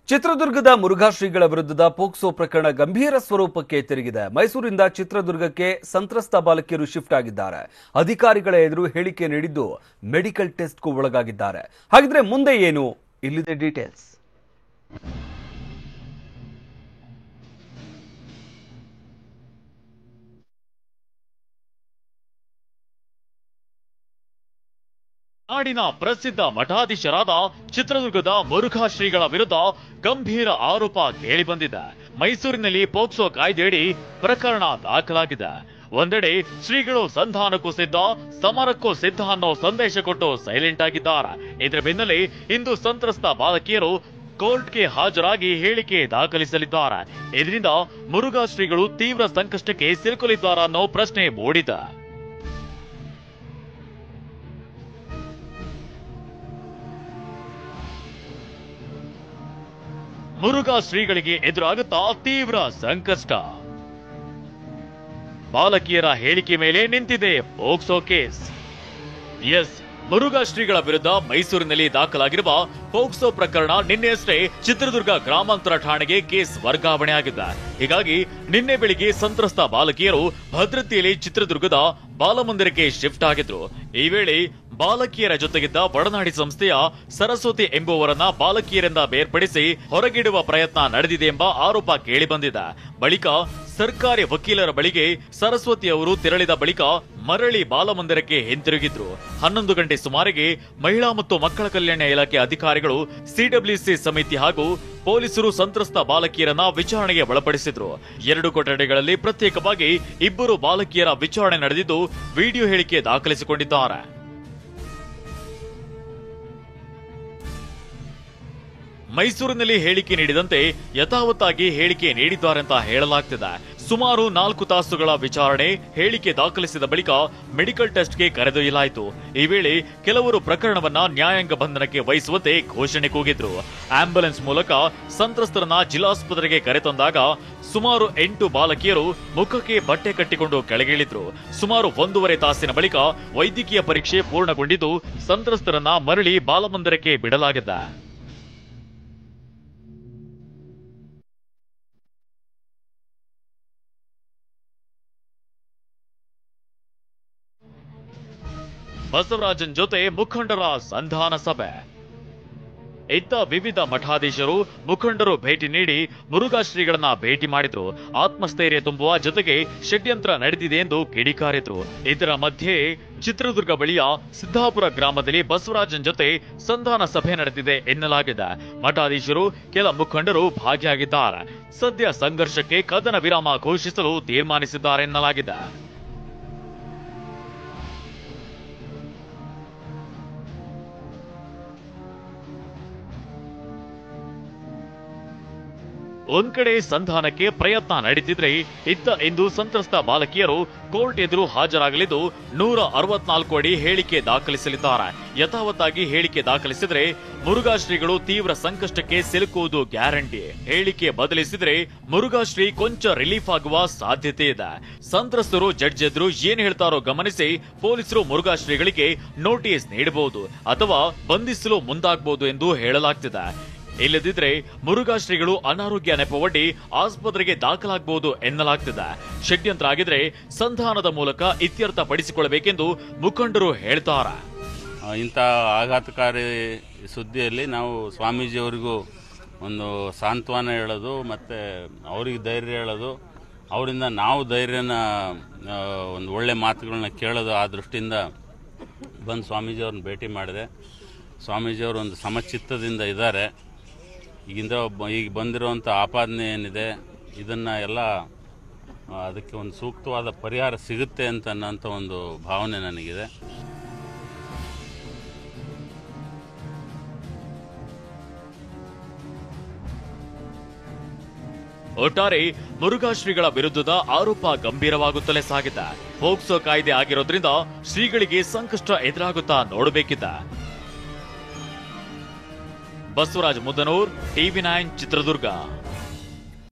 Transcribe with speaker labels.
Speaker 1: ಚಿತ್ರದುರ್ಗದ ಮುರುಘಾ ಶ್ರೀಗಳ ವಿರುದ್ಧದ ಪೋಕ್ಸೋ ಪ್ರಕರಣ ಗಂಭೀರ ಸ್ವರೂಪಕ್ಕೆ ತಿರುಗಿದೆ. ಮೈಸೂರಿನಿಂದ ಚಿತ್ರದುರ್ಗಕ್ಕೆ ಸಂತ್ರಸ್ತ ಬಾಲಕಿಯರು ಶಿಫ್ಟ್ ಆಗಿದ್ದಾರೆ. ಅಧಿಕಾರಿಗಳ ಎದುರು ಹೇಳಿಕೆ ನೀಡಿದ್ದು ಮೆಡಿಕಲ್ ಟೆಸ್ಟ್ಗೂ ಒಳಗಾಗಿದ್ದಾರೆ. ಹಾಗಿದ್ರೆ ಮುಂದೆ ಏನು? ಇಲ್ಲಿದೆ ಡೀಟೇಲ್ಸ್.
Speaker 2: ನಾಡಿನ ಪ್ರಸಿದ್ಧ ಮಠಾಧೀಶರಾದ ಚಿತ್ರದುರ್ಗದ ಮುರುಘಾ ಶ್ರೀಗಳ ವಿರುದ್ಧ ಗಂಭೀರ ಆರೋಪ ಕೇಳಿಬಂದಿದೆ. ಮೈಸೂರಿನಲ್ಲಿ ಪೋಕ್ಸೋ ಕಾಯ್ದೆಯಡಿ ಪ್ರಕರಣ ದಾಖಲಾಗಿದೆ. ಒಂದೆಡೆ ಶ್ರೀಗಳು ಸಂಧಾನಕ್ಕೂ ಸಿದ್ಧ, ಸಮರಕ್ಕೂ ಸಿದ್ಧ ಅನ್ನೋ ಸಂದೇಶ ಕೊಟ್ಟು ಸೈಲೆಂಟ್ ಆಗಿದ್ದಾರೆ. ಇದರ ಬೆನ್ನಲ್ಲೇ ಇಂದು ಸಂತ್ರಸ್ತ ಬಾಲಕಿಯರು ಕೋರ್ಟ್ಗೆ ಹಾಜರಾಗಿ ಹೇಳಿಕೆ ದಾಖಲಿಸಲಿದ್ದಾರೆ. ಇದರಿಂದ ಮುರುಘಾ ಶ್ರೀಗಳು ತೀವ್ರ ಸಂಕಷ್ಟಕ್ಕೆ ಸಿಲುಕಲಿದ್ದಾರಾ ಅನ್ನೋ ಪ್ರಶ್ನೆ ಮೂಡಿದೆ. ಮುರುಘಾ ಶ್ರೀಗಳಿಗೆ ಎದುರಾಗುತ್ತಾ ತೀವ್ರ ಸಂಕಷ್ಟ. ಬಾಲಕಿಯರ ಹೇಳಿಕೆ ಮೇಲೆ ನಿಂತಿದೆ ಪೋಕ್ಸೋ ಕೇಸ್. ಮುರುಘಾ ಶ್ರೀಗಳ ವಿರುದ್ಧ ಮೈಸೂರಿನಲ್ಲಿ ದಾಖಲಾಗಿರುವ ಪೋಕ್ಸೋ ಪ್ರಕರಣ ನಿನ್ನೆಯಷ್ಟೇ ಚಿತ್ರದುರ್ಗ ಗ್ರಾಮಾಂತರ ಠಾಣೆಗೆ ಕೇಸ್ ವರ್ಗಾವಣೆ ಆಗಿದೆ. ಹೀಗಾಗಿ ನಿನ್ನೆ ಬೆಳಿಗ್ಗೆ ಸಂತ್ರಸ್ತ ಬಾಲಕಿಯರು ಭದ್ರತೆಯಲ್ಲಿ ಚಿತ್ರದುರ್ಗದ ಬಾಲಮಂದಿರಕ್ಕೆ ಶಿಫ್ಟ್ ಆಗಿದ್ರು. ಈ ವೇಳೆ ಬಾಲಕಿಯರ ಜೊತೆಗಿದ್ದ ಒಡನಾಡಿ ಸಂಸ್ಥೆಯ ಸರಸ್ವತಿ ಎಂಬುವರನ್ನ ಬಾಲಕಿಯರಿಂದ ಬೇರ್ಪಡಿಸಿ ಹೊರಗಿಡುವ ಪ್ರಯತ್ನ ನಡೆದಿದೆ ಎಂಬ ಆರೋಪ ಕೇಳಿಬಂದಿದೆ. ಬಳಿಕ ಸರ್ಕಾರಿ ವಕೀಲರ ಬಳಿಗೆ ಸರಸ್ವತಿ ಅವರು ತೆರಳಿದ ಬಳಿಕ ಮರಳಿ ಬಾಲಮಂದಿರಕ್ಕೆ ಹಿಂತಿರುಗಿದ್ರು. 11 ಗಂಟೆ ಸುಮಾರಿಗೆ ಮಹಿಳಾ ಮತ್ತು ಮಕ್ಕಳ ಕಲ್ಯಾಣ ಇಲಾಖೆ ಅಧಿಕಾರಿಗಳು, ಸಿಡಬ್ಲ್ಯೂಸಿ ಸಮಿತಿ ಹಾಗೂ ಪೊಲೀಸರು ಸಂತ್ರಸ್ತ ಬಾಲಕಿಯರನ್ನ ವಿಚಾರಣೆಗೆ ಒಳಪಡಿಸಿದ್ರು. 2 ಕೊಠಡಿಗಳಲ್ಲಿ ಪ್ರತ್ಯೇಕವಾಗಿ 2 ಬಾಲಕಿಯರ ವಿಚಾರಣೆ ನಡೆದಿದ್ದು ವಿಡಿಯೋ ಹೇಳಿಕೆ ದಾಖಲಿಸಿಕೊಂಡಿದ್ದಾರೆ. ಮೈಸೂರಿನಲ್ಲಿ ಹೇಳಿಕೆ ನೀಡಿದಂತೆ ಯಥಾವತ್ತಾಗಿ ಹೇಳಿಕೆ ನೀಡಿದ್ದಾರೆ ಅಂತ ಹೇಳಲಾಗ್ತಿದೆ. ಸುಮಾರು 4 ತಾಸುಗಳ ವಿಚಾರಣೆ, ಹೇಳಿಕೆ ದಾಖಲಿಸಿದ ಬಳಿಕ ಮೆಡಿಕಲ್ ಟೆಸ್ಟ್ಗೆ ಕರೆದೊಯ್ಯಲಾಯಿತು. ಈ ವೇಳೆ ಕೆಲವರು ಪ್ರಕರಣವನ್ನ ನ್ಯಾಯಾಂಗ ಬಂಧನಕ್ಕೆ ವಹಿಸುವಂತೆ ಘೋಷಣೆ ಕೂಗಿದ್ರು. ಆಂಬ್ಯುಲೆನ್ಸ್ ಮೂಲಕ ಸಂತ್ರಸ್ತರನ್ನ ಜಿಲ್ಲಾಸ್ಪತ್ರೆಗೆ ಕರೆತಂದಾಗ ಸುಮಾರು 8 ಬಾಲಕಿಯರು ಮುಖಕ್ಕೆ ಬಟ್ಟೆ ಕಟ್ಟಿಕೊಂಡು ಕೆಳಗಿಳಿದ್ರು. ಸುಮಾರು 1.5 ತಾಸಿನ ಬಳಿಕ ವೈದ್ಯಕೀಯ ಪರೀಕ್ಷೆ ಪೂರ್ಣಗೊಂಡಿದ್ದು ಸಂತ್ರಸ್ತರನ್ನ ಮರಳಿ ಬಾಲಮಂದಿರಕ್ಕೆ ಬಿಡಲಾಗಿದೆ. ಬಸವರಾಜನ್ ಜೊತೆ ಮುಖಂಡರ ಸಂಧಾನ ಸಭೆ. ಇತ್ತ ವಿವಿಧ ಮಠಾಧೀಶರು, ಮುಖಂಡರು ಭೇಟಿ ನೀಡಿ ಮುರುಘಾ ಶ್ರೀಗಳನ್ನ ಭೇಟಿ ಮಾಡಿದ್ರು. ಆತ್ಮಸ್ಥೈರ್ಯ ತುಂಬುವ ಜೊತೆಗೆ ಷಡ್ಯಂತ್ರ ನಡೆದಿದೆ ಎಂದು ಕಿಡಿಕಾರಿದ್ರು. ಇದರ ಮಧ್ಯೆ ಚಿತ್ರದುರ್ಗ ಬಳಿಯ ಸಿದ್ದಾಪುರ ಗ್ರಾಮದಲ್ಲಿ ಬಸವರಾಜನ್ ಜೊತೆ ಸಂಧಾನ ಸಭೆ ನಡೆದಿದೆ ಎನ್ನಲಾಗಿದೆ. ಮಠಾಧೀಶರು, ಕೆಲ ಮುಖಂಡರು ಭಾಗಿಯಾಗಿದ್ದಾರೆ. ಸದ್ಯ ಸಂಘರ್ಷಕ್ಕೆ ಕದನ ವಿರಾಮ ಘೋಷಿಸಲು ತೀರ್ಮಾನಿಸಿದ್ದಾರೆ ಎನ್ನಲಾಗಿದೆ. ಒಂದ್ ಕಡೆ ಸಂಧಾನಕ್ಕೆ ಪ್ರಯತ್ನ ನಡೆದಿದ್ರೆ, ಇತ್ತ ಇಂದು ಸಂತ್ರಸ್ತ ಬಾಲಕಿಯರು ಕೋರ್ಟ್ ಎದುರು ಹಾಜರಾಗಲಿದ್ದು 164 ಅಡಿ ಹೇಳಿಕೆ ದಾಖಲಿಸಲಿದ್ದಾರೆ. ಯಥಾವತ್ತಾಗಿ ಹೇಳಿಕೆ ದಾಖಲಿಸಿದ್ರೆ ಮುರುಘಾ ಶ್ರೀಗಳು ತೀವ್ರ ಸಂಕಷ್ಟಕ್ಕೆ ಸಿಲುಕುವುದು ಗ್ಯಾರಂಟಿ. ಹೇಳಿಕೆ ಬದಲಿಸಿದ್ರೆ ಮುರುಘಾ ಶ್ರೀ ಕೊಂಚ ರಿಲೀಫ್ ಆಗುವ ಸಾಧ್ಯತೆ ಇದೆ. ಸಂತ್ರಸ್ತರು ಜಡ್ಜ್ ಎದುರು ಏನ್ ಹೇಳ್ತಾರೋ ಗಮನಿಸಿ ಪೊಲೀಸರು ಮುರುಘಾ ಶ್ರೀಗಳಿಗೆ ನೋಟಿಸ್ ನೀಡಬಹುದು ಅಥವಾ ಬಂಧಿಸಲು ಮುಂದಾಗಬಹುದು ಎಂದು ಹೇಳಲಾಗ್ತಿದೆ. ಇಲ್ಲದಿದ್ರೆ ಮುರುಘಾ ಶ್ರೀಗಳು ಅನಾರೋಗ್ಯ ನೆಪವೊಡ್ಡಿ ಆಸ್ಪತ್ರೆಗೆ ದಾಖಲಾಗಬಹುದು ಎನ್ನಲಾಗ್ತಿದೆ. ಷಡ್ಯಂತ್ರ ಆಗಿದ್ರೆ ಸಂಧಾನದ ಮೂಲಕ ಇತ್ಯರ್ಥ ಪಡಿಸಿಕೊಳ್ಳಬೇಕೆಂದು ಮುಖಂಡರು ಹೇಳ್ತಾರೆ.
Speaker 3: ಇಂಥ ಆಘಾತಕಾರಿ ಸುದ್ದಿಯಲ್ಲಿ ನಾವು ಸ್ವಾಮೀಜಿಯವರಿಗೂ ಒಂದು ಸಾಂತ್ವನ ಹೇಳೋದು, ಮತ್ತು ಅವ್ರಿಗೆ ಧೈರ್ಯ ಹೇಳೋದು, ಅವರಿಂದ ನಾವು ಧೈರ್ಯನ ಒಂದು ಒಳ್ಳೆ ಮಾತುಗಳನ್ನ ಕೇಳೋದು, ಆ ದೃಷ್ಟಿಯಿಂದ ಬಂದು ಸ್ವಾಮೀಜಿಯವ್ರನ್ನ ಭೇಟಿ ಮಾಡಿದೆ. ಸ್ವಾಮೀಜಿಯವರು ಒಂದು ಸಮಚಿತ್ತದಿಂದ ಇದ್ದಾರೆ. ಈಗ ಬಂದಿರುವಂಥ ಆಪಾದನೆ ಏನಿದೆ ಇದನ್ನು ಎಲ್ಲ ಅದಕ್ಕೆ ಒಂದು ಸೂಕ್ತವಾದ ಪರಿಹಾರ ಸಿಗುತ್ತೆ ಅನ್ನೋಂಥ ಒಂದು ಭಾವನೆ ನನಗಿದೆ.
Speaker 2: ಒಟ್ಟಾರೆ ಮುರುಘಾ ಶ್ರೀಗಳ ವಿರುದ್ಧದ ಆರೋಪ ಗಂಭೀರವಾಗುತ್ತಲೇ ಸಾಗಿದೆ. ಪೋಕ್ಸೋ ಕಾಯ್ದೆ ಆಗಿರೋದ್ರಿಂದ ಶ್ರೀಗಳಿಗೆ ಸಂಕಷ್ಟ ಎದುರಾಗುತ್ತಾ ನೋಡಬೇಕಿದೆ. ಬಸವರಾಜ್ ಮುದನೂರ್, TV9 ಚಿತ್ರದುರ್ಗ.